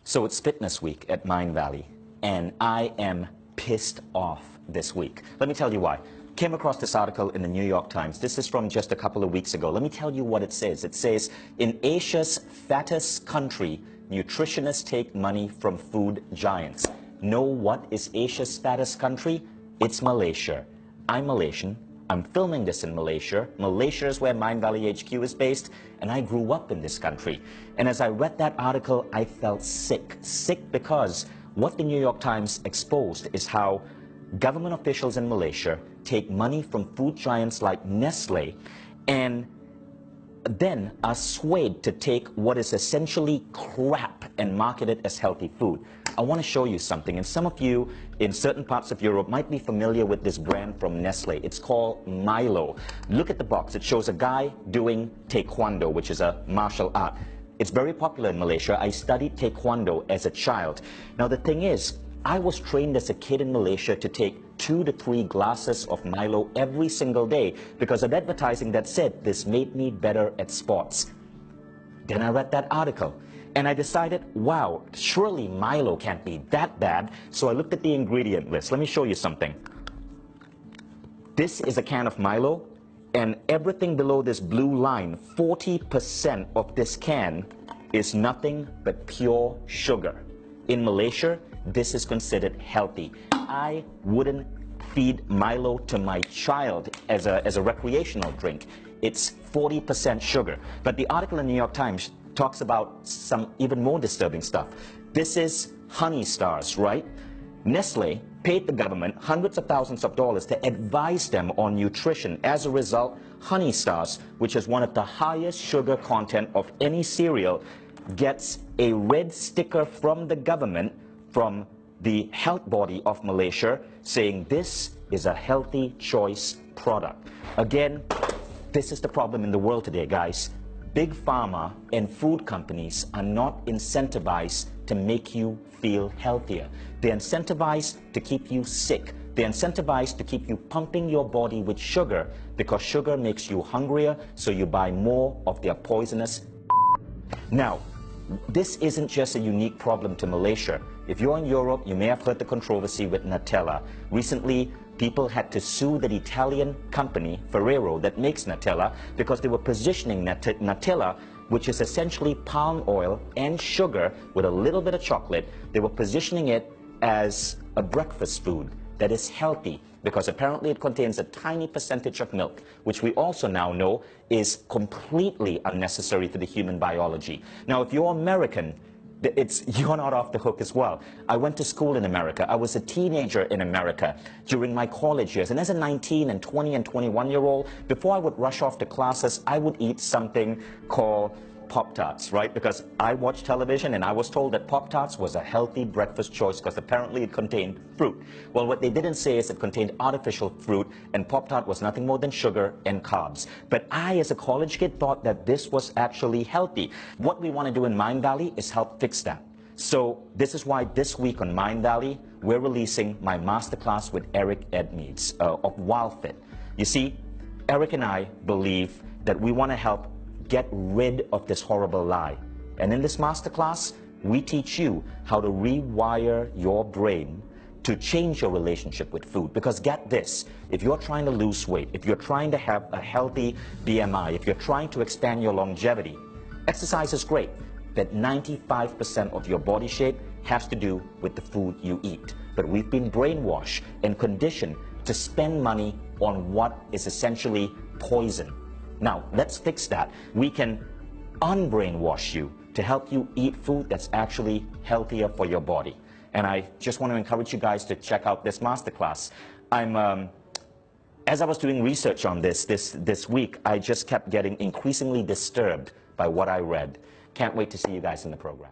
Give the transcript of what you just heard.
So it's fitness week at Mind Valley, and I am pissed off this week. Let me tell you why. Came across this article in the New York Times. This is from just a couple of weeks ago. Let me tell you what it says. It says, in Asia's fattest country, nutritionists take money from food giants. Know what is Asia's fattest country? It's Malaysia. I'm Malaysian. I'm filming this in Malaysia. Malaysia is where Mind Valley HQ is based, and I grew up in this country. And as I read that article, I felt sick. Sick because what the New York Times exposed is how government officials in Malaysia take money from food giants like Nestle and then are swayed to take what is essentially crap and market it as healthy food. I want to show you something, and some of you in certain parts of Europe might be familiar with this brand from Nestle. It's called Milo. Look at the box. It shows a guy doing taekwondo, which is a martial art. It's very popular in Malaysia. I studied taekwondo as a child. Now the thing is, I was trained as a kid in Malaysia to take 2 to 3 glasses of Milo every single day because of advertising that said this made me better at sports. Then I read that article and I decided, wow, surely Milo can't be that bad. So I looked at the ingredient list. Let me show you something. This is a can of Milo, and everything below this blue line, 40% of this can is nothing but pure sugar. In Malaysia, this is considered healthy. I wouldn't feed Milo to my child as a recreational drink. It's 40% sugar. But the article in the New York Times talks about some even more disturbing stuff. This is Honey Stars, right? Nestle paid the government hundreds of thousands of dollars to advise them on nutrition. As a result, Honey Stars, which is one of the highest sugar content of any cereal, gets a red sticker from the government, from the health body of Malaysia, saying this is a healthy choice product. Again, this is the problem in the world today, guys. Big pharma and food companies are not incentivized to make you feel healthier. They're incentivized to keep you sick. They're incentivized to keep you pumping your body with sugar because sugar makes you hungrier, so you buy more of their poisonous. Now, this isn't just a unique problem to Malaysia. If you're in Europe, you may have heard the controversy with Nutella. Recently, people had to sue the Italian company, Ferrero, that makes Nutella, because they were positioning Nutella, which is essentially palm oil and sugar with a little bit of chocolate. They were positioning it as a breakfast food that is healthy, because apparently it contains a tiny percentage of milk, which we also now know is completely unnecessary to the human biology. Now, if you're American, you're not off the hook as well. I went to school in America. I was a teenager in America during my college years. And as a 19 and 20 and 21-year-old, before I would rush off to classes, I would eat something called Pop-Tarts, right? Because I watched television and I was told that Pop-Tarts was a healthy breakfast choice because apparently it contained fruit. Well, what they didn't say is it contained artificial fruit, and Pop-Tart was nothing more than sugar and carbs. But I, as a college kid, thought that this was actually healthy. What we want to do in Mind Valley is help fix that. So this is why this week on Mind Valley, we're releasing my masterclass with Eric Edmeades of WildFit. You see, Eric and I believe that we want to help get rid of this horrible lie. And in this masterclass, we teach you how to rewire your brain to change your relationship with food. Because get this, if you're trying to lose weight, if you're trying to have a healthy BMI, if you're trying to expand your longevity, exercise is great, but 95% of your body shape has to do with the food you eat. But we've been brainwashed and conditioned to spend money on what is essentially poison. Now, let's fix that. We can unbrainwash you to help you eat food that's actually healthier for your body. And I just want to encourage you guys to check out this masterclass. As I was doing research on this week, I just kept getting increasingly disturbed by what I read. Can't wait to see you guys in the program.